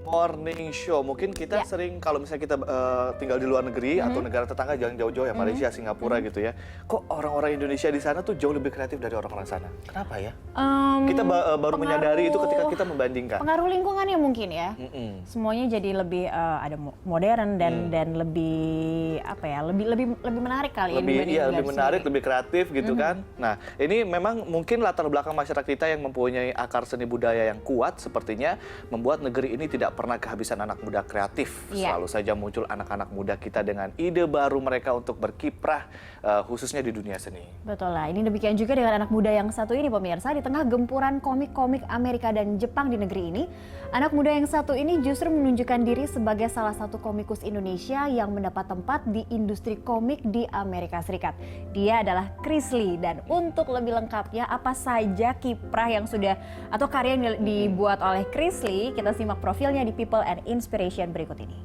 Morning Show. Mungkin kita sering kalau misalnya kita tinggal di luar negeri atau negara tetangga, jangan jauh-jauh ya, Malaysia, Singapura gitu ya. Kok orang-orang Indonesia di sana tuh jauh lebih kreatif dari orang-orang sana? Kenapa ya? Kita baru menyadari itu ketika kita membandingkan. Pengaruh lingkungannya mungkin ya. Semuanya jadi lebih ada modern dan lebih apa ya? Lebih menarik kali Lebih menarik, lebih kreatif gitu kan. Nah, ini memang mungkin latar belakang masyarakat kita yang mempunyai akar seni budaya yang kuat sepertinya membuat negeri ini tidak pernah kehabisan anak muda kreatif. Selalu saja muncul anak-anak muda kita dengan ide baru mereka untuk berkiprah khususnya di dunia seni. Betul lah, ini demikian juga dengan anak muda yang satu ini pemirsa. Di tengah gempuran komik-komik Amerika dan Jepang di negeri ini, anak muda yang satu ini justru menunjukkan diri sebagai salah satu komikus Indonesia yang mendapat tempat di industri komik di Amerika Serikat. Dia adalah Chris Lee, dan untuk lebih lengkapnya apa saja kiprah yang sudah atau karya yang dibuat oleh Chris Lee, kita simak profilnya di People and Inspiration berikut ini.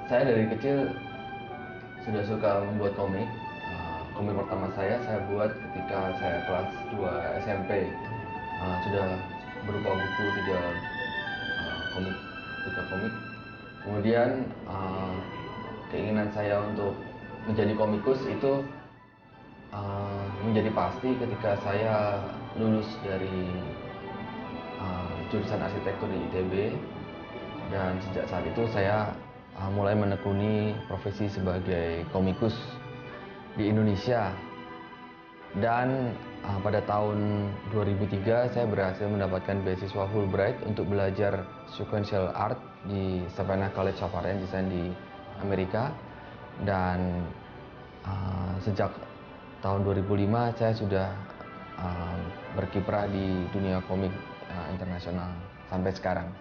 Saya dari kecil sudah suka membuat komik. Komik pertama saya buat ketika saya kelas 2 SMP. Sudah berupa buku 3 komik. Kemudian keinginan saya untuk menjadi komikus itu menjadi pasti ketika saya lulus dari jurusan arsitektur di ITB, dan sejak saat itu saya mulai menekuni profesi sebagai komikus di Indonesia. Dan pada tahun 2003 saya berhasil mendapatkan beasiswa Fulbright untuk belajar sequential art di Savannah College of Art and Design di Amerika. Dan sejak tahun 2005 saya sudah berkiprah di dunia komik internasional sampai sekarang.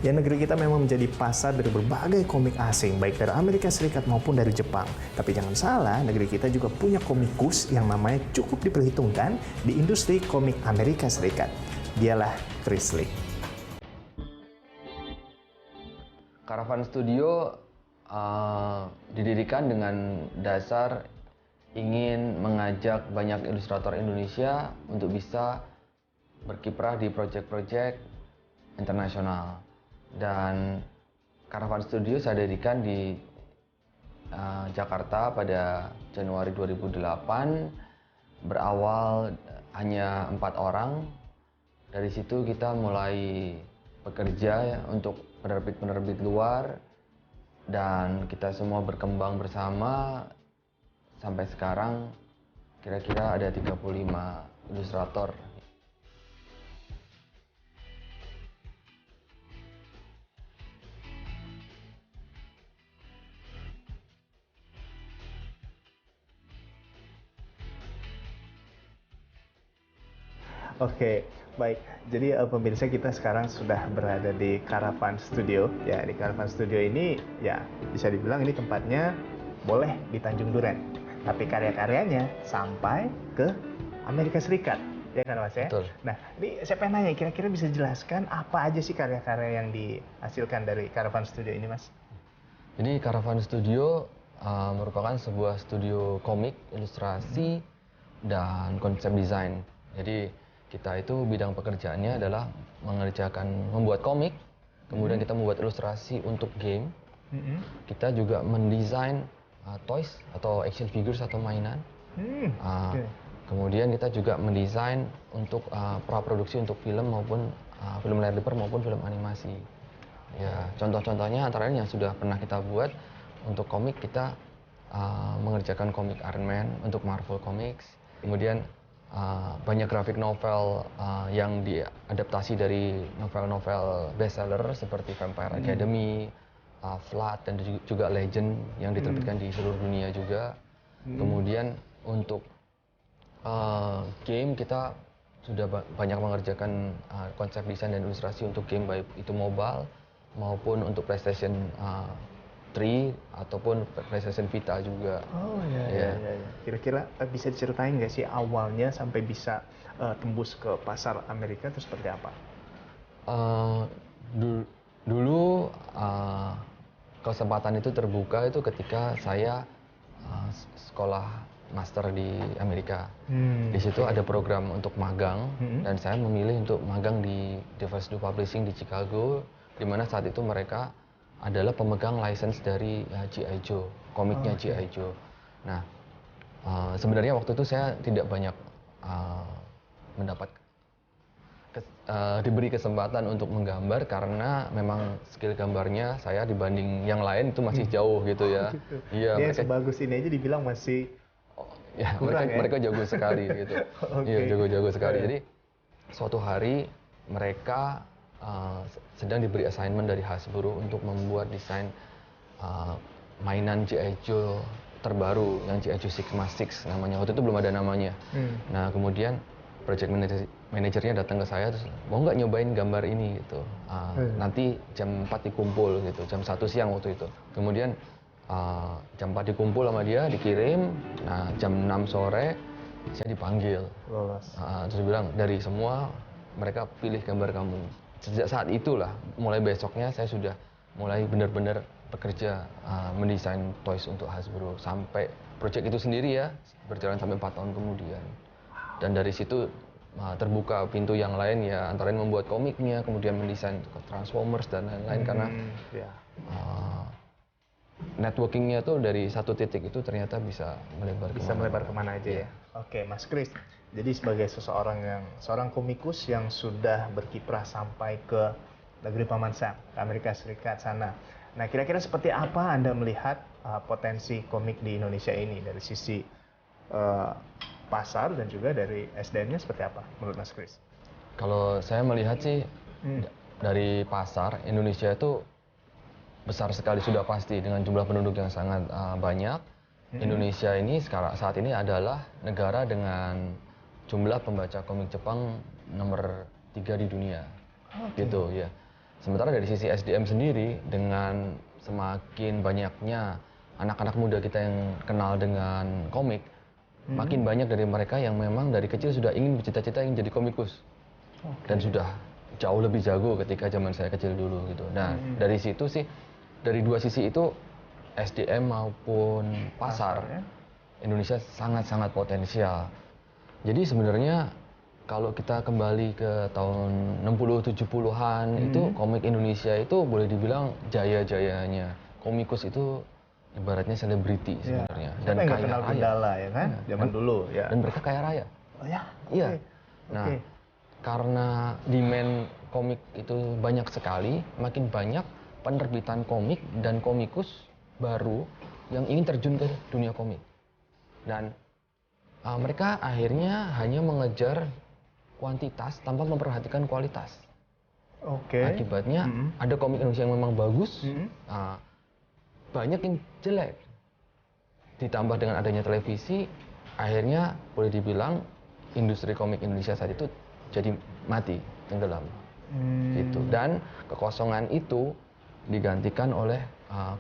Ya, negeri kita memang menjadi pasar dari berbagai komik asing, baik dari Amerika Serikat maupun dari Jepang. Tapi jangan salah, negeri kita juga punya komikus yang namanya cukup diperhitungkan di industri komik Amerika Serikat. Dialah Chris Lee. Caravan Studio didirikan dengan dasar ingin mengajak banyak ilustrator Indonesia untuk bisa berkiprah di proyek-proyek internasional. Dan Caravan Studio saya dirikan di Jakarta pada Januari 2008. Berawal hanya 4 orang. Dari situ kita mulai bekerja untuk penerbit-penerbit luar, dan kita semua berkembang bersama sampai sekarang kira-kira ada 35 ilustrator. Oke, baik. Jadi pemirsa, kita sekarang sudah berada di Caravan Studio. Ya, di Caravan Studio ini ya bisa dibilang ini tempatnya boleh di Tanjung Duren. Tapi karya-karyanya sampai ke Amerika Serikat. Ya kan Mas ya? Betul. Nah, ini saya pengen nanya, kira-kira bisa jelaskan apa aja sih karya-karya yang dihasilkan dari Caravan Studio ini, Mas? Jadi Caravan Studio merupakan sebuah studio komik, ilustrasi, dan konsep desain. Jadi kita itu bidang pekerjaannya adalah membuat komik, kemudian kita membuat ilustrasi untuk game. Kita juga mendesain toys atau action figures atau mainan. Kemudian kita juga mendesain untuk praproduksi untuk film maupun film layar lebar maupun film animasi. Ya, contoh-contohnya antara lain yang sudah pernah kita buat untuk komik, kita mengerjakan komik Iron Man untuk Marvel Comics. Kemudian banyak graphic novel yang diadaptasi dari novel-novel bestseller seperti Vampire Academy, Flood, dan juga Legend yang diterbitkan di seluruh dunia juga. Kemudian untuk game, kita sudah banyak mengerjakan konsep desain dan ilustrasi untuk game, baik itu mobile maupun untuk PlayStation 3 ataupun PlayStation Vita juga. Oh ya. Kira-kira bisa diceritain nggak sih awalnya sampai bisa tembus ke pasar Amerika itu seperti apa? Dulu kesempatan itu terbuka itu ketika saya sekolah master di Amerika. Di situ ada program untuk magang dan saya memilih untuk magang di Device Do Publishing di Chicago, di mana saat itu mereka adalah pemegang license dari G.I. Joe, komiknya G.I. Joe. Nah, sebenarnya waktu itu saya tidak banyak diberi kesempatan untuk menggambar karena memang skill gambarnya saya dibanding yang lain itu masih jauh gitu ya. Gitu. Iya, Dia sebagus ini aja dibilang masih kurang, mereka jago sekali gitu. Iya, jago sekali. Jadi suatu hari mereka sedang diberi assignment dari Hasbro untuk membuat desain mainan G.I. Joe terbaru yang G.I. Joe Sigma 6 namanya. Waktu itu belum ada namanya. Nah, kemudian project manajernya datang ke saya terus, mau nggak nyobain gambar ini gitu. Nanti jam 4 dikumpul gitu, jam 1 siang waktu itu. Kemudian jam 4 dikumpul sama dia, dikirim. Nah, jam 6 sore saya dipanggil. Terus dia bilang, dari semua mereka pilih gambar kamu. Sejak saat itulah, mulai besoknya saya sudah mulai benar-benar bekerja mendesain toys untuk Hasbro. Sampai project itu sendiri ya, berjalan sampai 4 tahun kemudian. Dan dari situ terbuka pintu yang lain ya, antara lain membuat komiknya, kemudian mendesain Transformers dan lain-lain. Karena networkingnya tuh dari satu titik itu ternyata bisa melebar kemana aja ya. Oke, Mas Kris. Jadi sebagai seorang komikus yang sudah berkiprah sampai ke negeri Paman Sam, ke Amerika Serikat sana. Nah, kira-kira seperti apa Anda melihat potensi komik di Indonesia ini dari sisi pasar dan juga dari SDM-nya seperti apa menurut Mas Kris? Kalau saya melihat sih dari pasar, Indonesia itu besar sekali sudah pasti dengan jumlah penduduk yang sangat banyak. Indonesia ini saat ini adalah negara dengan jumlah pembaca komik Jepang nomor 3 di dunia. Gitu ya. Sementara dari sisi SDM sendiri, dengan semakin banyaknya anak-anak muda kita yang kenal dengan komik, makin banyak dari mereka yang memang dari kecil sudah ingin bercita-cita ingin jadi komikus. Dan sudah jauh lebih jago ketika zaman saya kecil dulu gitu. Nah, dari situ sih, dari dua sisi itu, SDM maupun pasar, Indonesia sangat-sangat potensial. Jadi sebenarnya kalau kita kembali ke tahun 60-70-an, itu komik Indonesia itu boleh dibilang jaya-jayanya. Komikus itu ibaratnya selebriti sebenarnya. Dan kaya kenal kendala ya kan, zaman dulu ya. Dan mereka kaya raya. Oh ya? Iya. Nah, karena demand komik itu banyak sekali, makin banyak penerbitan komik dan komikus baru yang ingin terjun ke dunia komik. Dan mereka akhirnya hanya mengejar kuantitas tanpa memperhatikan kualitas. Akibatnya ada komik Indonesia yang memang bagus, banyak yang jelek. Ditambah dengan adanya televisi, akhirnya boleh dibilang industri komik Indonesia saat itu jadi mati, tenggelam. Gitu. Dan kekosongan itu digantikan oleh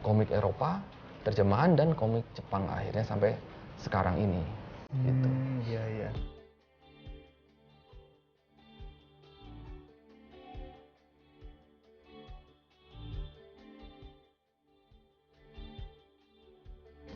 komik Eropa, terjemahan, dan komik Jepang akhirnya sampai sekarang ini. Gitu. Iya.